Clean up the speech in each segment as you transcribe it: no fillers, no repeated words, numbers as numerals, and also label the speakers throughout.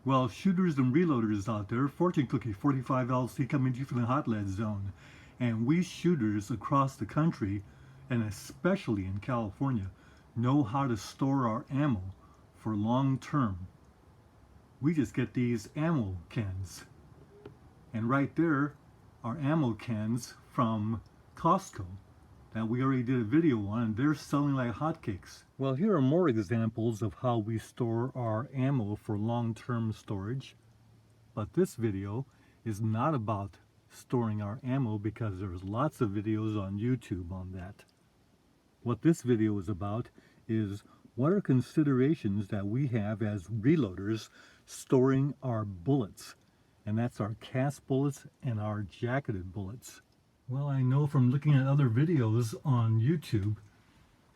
Speaker 1: Well, shooters and reloaders out there, Fortune Cookie 45LC coming to you from the hot lead zone. And we shooters across the country, and especially in California, know how to store our ammo for long term. We just get these ammo cans. And right there are ammo cans from Costco that we already did a video on, and they're selling like hotcakes. Well, here are more examples of how we store our ammo for long-term storage. But this video is not about storing our ammo because there's lots of videos on YouTube on that. What this video is about is what are considerations that we have as reloaders storing our bullets. And that's our cast bullets and our jacketed bullets. Well, I know from looking at other videos on YouTube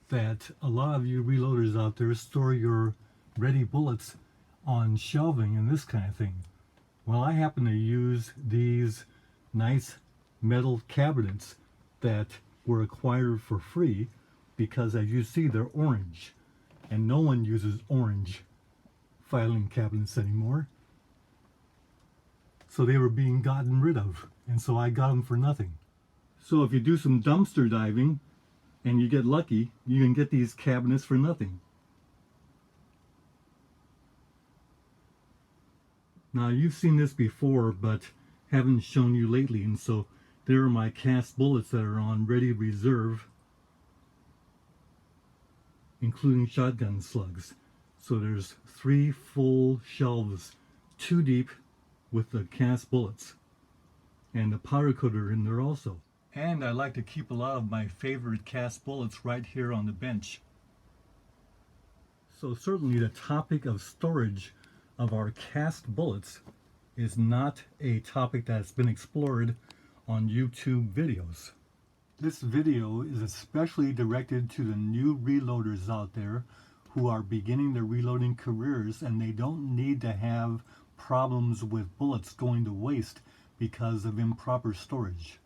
Speaker 1: that a lot of you reloaders out there store your ready bullets on shelving and this kind of thing. Well, I happen to use these nice metal cabinets that were acquired for free because, as you see, they're orange. And no one uses orange filing cabinets anymore. So they were being gotten rid of, and so I got them for nothing. So if you do some dumpster diving and you get lucky, you can get these cabinets for nothing. Now you've seen this before, but haven't shown you lately, and so there are my cast bullets that are on ready reserve, including shotgun slugs. So there's 3 full shelves, 2 deep, with the cast bullets, and the powder coater in there also. And I like to keep a lot of my favorite cast bullets right here on the bench. So certainly the topic of storage of our cast bullets is not a topic that's been explored on YouTube videos. This video is especially directed to the new reloaders out there who are beginning their reloading careers, and they don't need to have problems with bullets going to waste because of improper storage.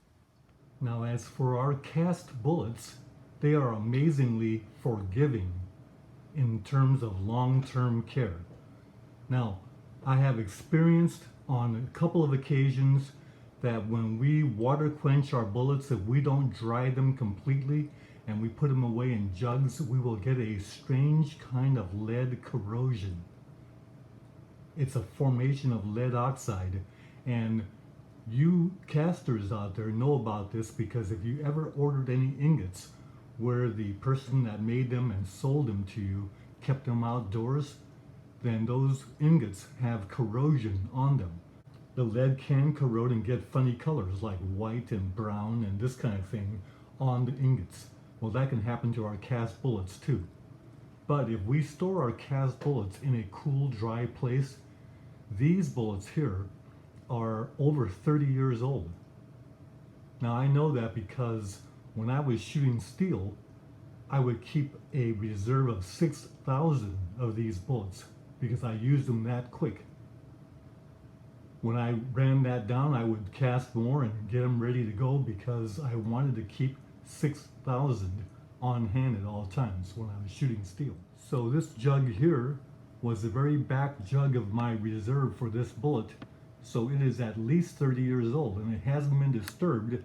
Speaker 1: Now, as for our cast bullets, they are amazingly forgiving in terms of long-term care. Now, I have experienced on a couple of occasions that when we water quench our bullets, if we don't dry them completely and we put them away in jugs, we will get a strange kind of lead corrosion. It's a formation of lead oxide, and you casters out there know about this because if you ever ordered any ingots where the person that made them and sold them to you kept them outdoors, then those ingots have corrosion on them. The lead can corrode and get funny colors like white and brown and this kind of thing on the ingots. Well, that can happen to our cast bullets too. But if we store our cast bullets in a cool, dry place, these bullets here are over 30 years old. Now I know that because when I was shooting steel, I would keep a reserve of 6,000 of these bullets because I used them that quick. When I ran that down, I would cast more and get them ready to go because I wanted to keep 6,000 on hand at all times when I was shooting steel. So this jug here was the very back jug of my reserve for this bullet. So it is at least 30 years old, and it hasn't been disturbed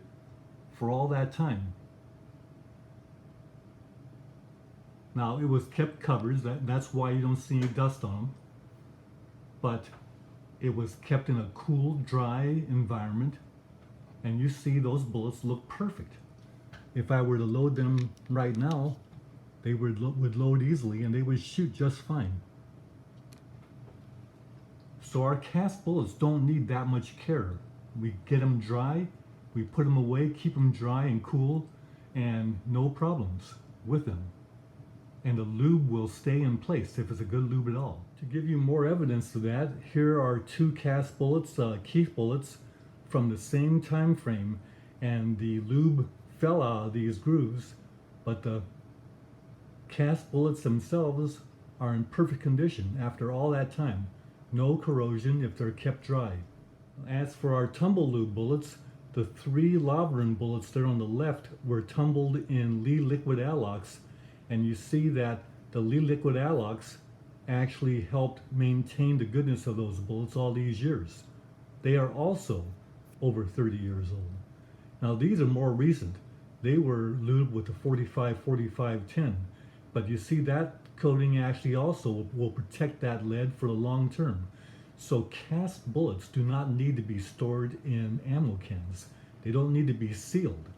Speaker 1: for all that time. Now, it was kept covered, that's why you don't see any dust on them. But it was kept in a cool, dry environment, and you see those bullets look perfect. If I were to load them right now, they would load easily and they would shoot just fine. So our cast bullets don't need that much care. We get them dry, we put them away, keep them dry and cool, and no problems with them. And the lube will stay in place if it's a good lube at all. To give you more evidence to that, here are 2 cast bullets, Keith bullets, from the same time frame, and the lube fell out of these grooves, but the cast bullets themselves are in perfect condition after all that time. No corrosion if they're kept dry. As for our Tumble lube bullets, the 3 Lavrin bullets there on the left were tumbled in Lee liquid Alox, and you see that the Lee liquid Alox actually helped maintain the goodness of those bullets all these years. They are also over 30 years old. Now these are more recent. They were lubed with the 45-45-10, but you see that coating actually also will protect that lead for the long term. So cast bullets do not need to be stored in ammo cans. They don't need to be sealed.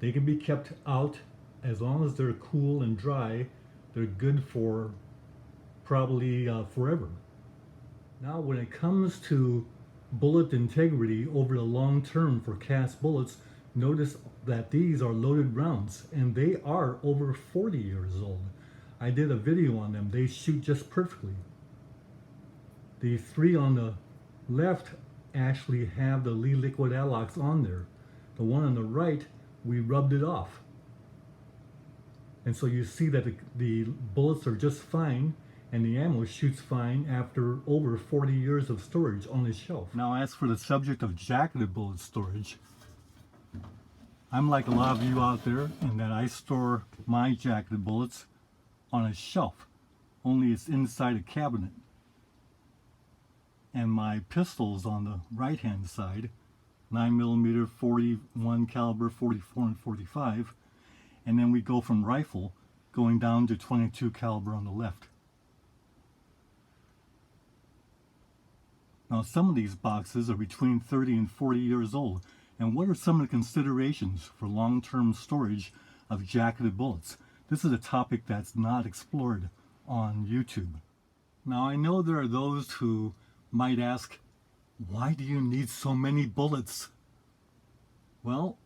Speaker 1: They can be kept out as long as they're cool and dry. They're good for probably forever. Now when it comes to bullet integrity over the long term for cast bullets, notice that these are loaded rounds and they are over 40 years old. I did a video on them. They shoot just perfectly. The three on the left actually have the Lee liquid allox on there. The one on the right, we rubbed it off. And so you see that the bullets are just fine and the ammo shoots fine after over 40 years of storage on the shelf. Now as for the subject of jacketed bullet storage, I'm like a lot of you out there in that I store my jacketed bullets on a shelf, only it's inside a cabinet. And my pistols on the right hand side, 9mm, 41 caliber, 44 and 45, and then we go from rifle going down to 22 caliber on the left. Now some of these boxes are between 30 and 40 years old, and what are some of the considerations for long-term storage of jacketed bullets? This is a topic that's not explored on YouTube. Now I know there are those who might ask, why do you need so many bullets? Well,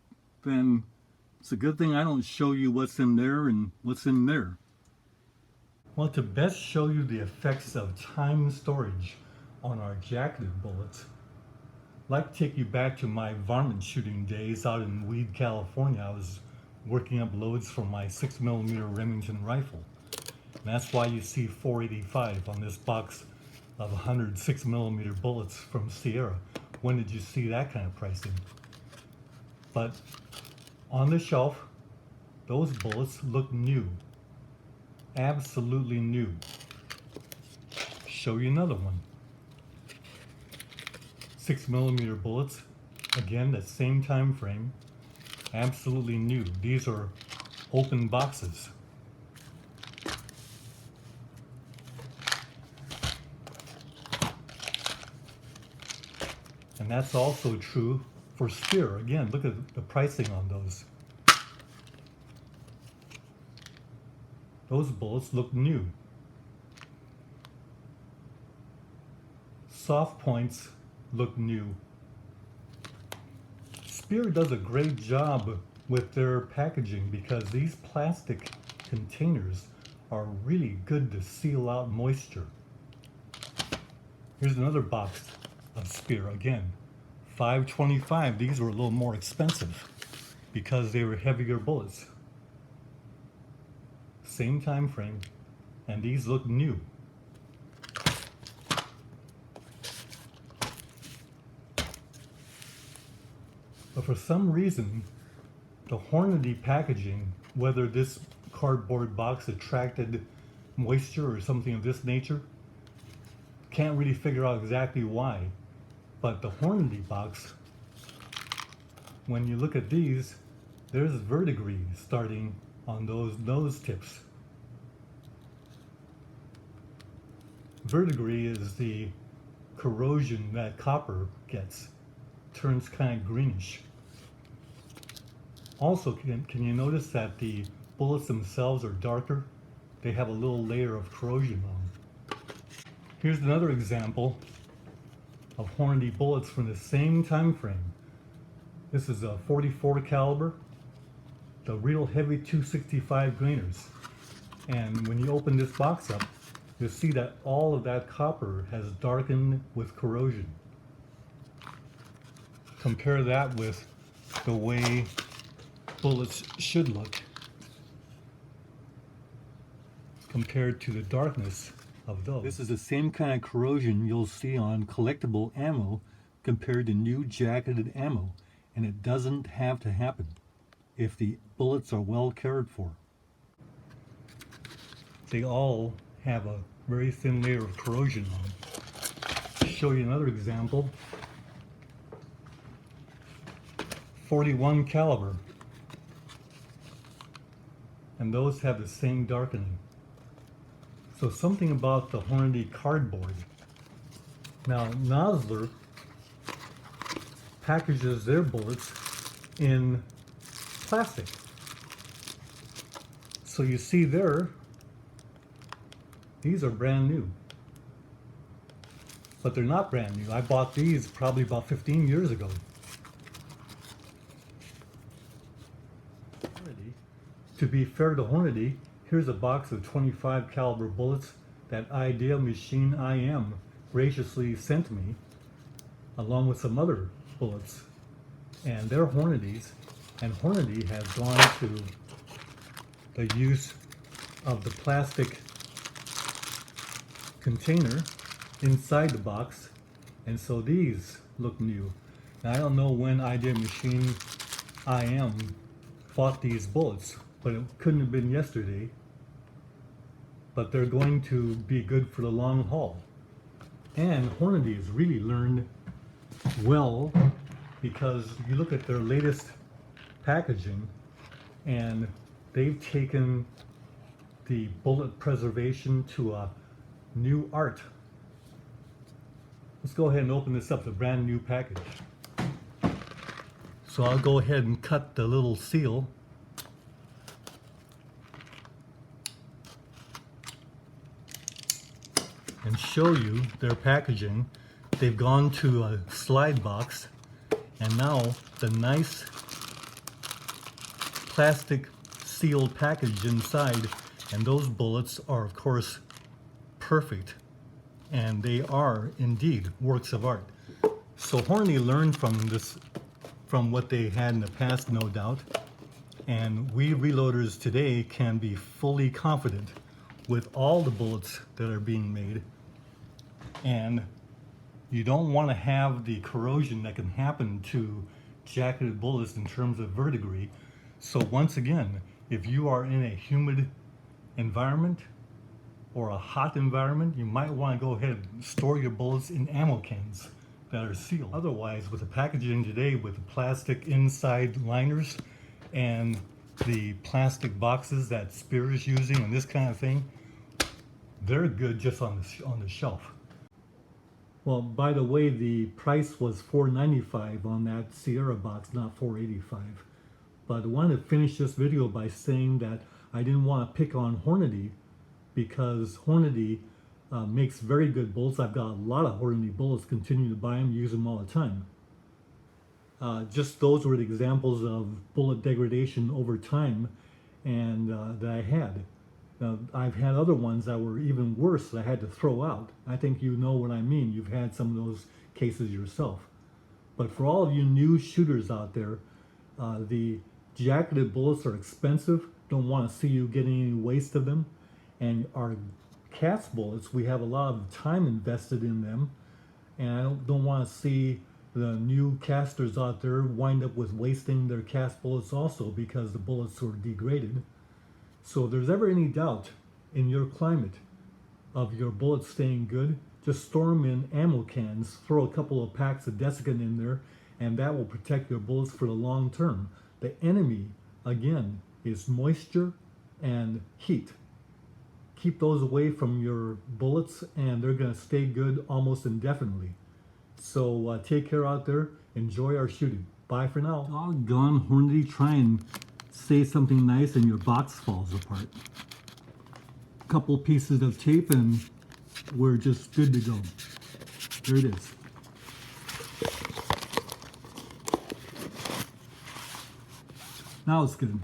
Speaker 1: then it's a good thing I don't show you what's in there and what's in there. Well, to best show you the effects of time storage on our jacketed bullets, I'd like to take you back to my varmint shooting days out in Weed, California. I was working up loads for my 6mm Remington rifle. And that's why you see 485 on this box of 100 6mm bullets from Sierra. When did you see that kind of pricing? But on the shelf, those bullets look new. Absolutely new. Show you another one. 6mm bullets, again that same time frame, absolutely new. These are open boxes. And that's also true for Spear. Again, look at the pricing on those. Those bullets look new. Soft points look new. Spear does a great job with their packaging because these plastic containers are really good to seal out moisture. Here's another box of Spear. Again, 525. These were a little more expensive because they were heavier bullets. Same time frame, and these look new. But for some reason, the Hornady packaging, whether this cardboard box attracted moisture or something of this nature, can't really figure out exactly why. But the Hornady box, when you look at these, there's verdigris starting on those nose tips. Verdigris is the corrosion that copper gets. Turns kind of greenish. Also, can you notice that the bullets themselves are darker? They have a little layer of corrosion on. Here's another example of Hornady bullets from the same time frame. This is a 44 caliber, the real heavy 265 grainers. And when you open this box up, you'll see that all of that copper has darkened with corrosion. Compare that with the way bullets should look compared to the darkness of those. This is the same kind of corrosion you'll see on collectible ammo compared to new jacketed ammo, and it doesn't have to happen if the bullets are well cared for. They all have a very thin layer of corrosion on. Show you another example. 41 caliber. And those have the same darkening. So something about the Hornady cardboard. Now Nosler packages their bullets in plastic. So you see there, these are brand new. But they're not brand new. I bought these probably about 15 years ago. To be fair to Hornady, here's a box of 25 caliber bullets that Idea Machine IM graciously sent me, along with some other bullets. And they're Hornady's, and Hornady has gone to the use of the plastic container inside the box, and so these look new. Now I don't know when Idea Machine IM bought these bullets, but it couldn't have been yesterday. But they're going to be good for the long haul. And Hornady has really learned well, because you look at their latest packaging and they've taken the bullet preservation to a new art. Let's go ahead and open this up, the brand new package. So I'll go ahead and cut the little seal. And show you their packaging. They've gone to a slide box, and now the nice plastic sealed package inside, and those bullets are of course perfect, and they are indeed works of art. So Hornady learned from this, from what they had in the past, no doubt, and we reloaders today can be fully confident with all the bullets that are being made. And you don't want to have the corrosion that can happen to jacketed bullets in terms of verdigris. So once again, if you are in a humid environment or a hot environment, you might want to go ahead and store your bullets in ammo cans that are sealed. Otherwise, with the packaging today, with the plastic inside liners and the plastic boxes that Spear is using and this kind of thing, they're good just on the shelf. Well, by the way, the price was $4.95 on that Sierra box, not $4.85. But I wanted to finish this video by saying that I didn't want to pick on Hornady, because Hornady makes very good bullets. I've got a lot of Hornady bullets, continue to buy them, use them all the time. Just those were the examples of bullet degradation over time and that I had. I've had other ones that were even worse that I had to throw out. I think you know what I mean. You've had some of those cases yourself. But for all of you new shooters out there, the jacketed bullets are expensive. Don't want to see you getting any waste of them. And our cast bullets, we have a lot of time invested in them. And I don't want to see the new casters out there wind up with wasting their cast bullets also, because the bullets were degraded. So if there's ever any doubt in your climate of your bullets staying good, just store them in ammo cans, throw a couple of packs of desiccant in there, and that will protect your bullets for the long term. The enemy, again, is moisture and heat. Keep those away from your bullets and they're going to stay good almost indefinitely. So take care out there. Enjoy our shooting. Bye for now. Doggone Hornady, try and say something nice and your box falls apart. Couple pieces of tape and we're just good to go. There it is. Now it's good.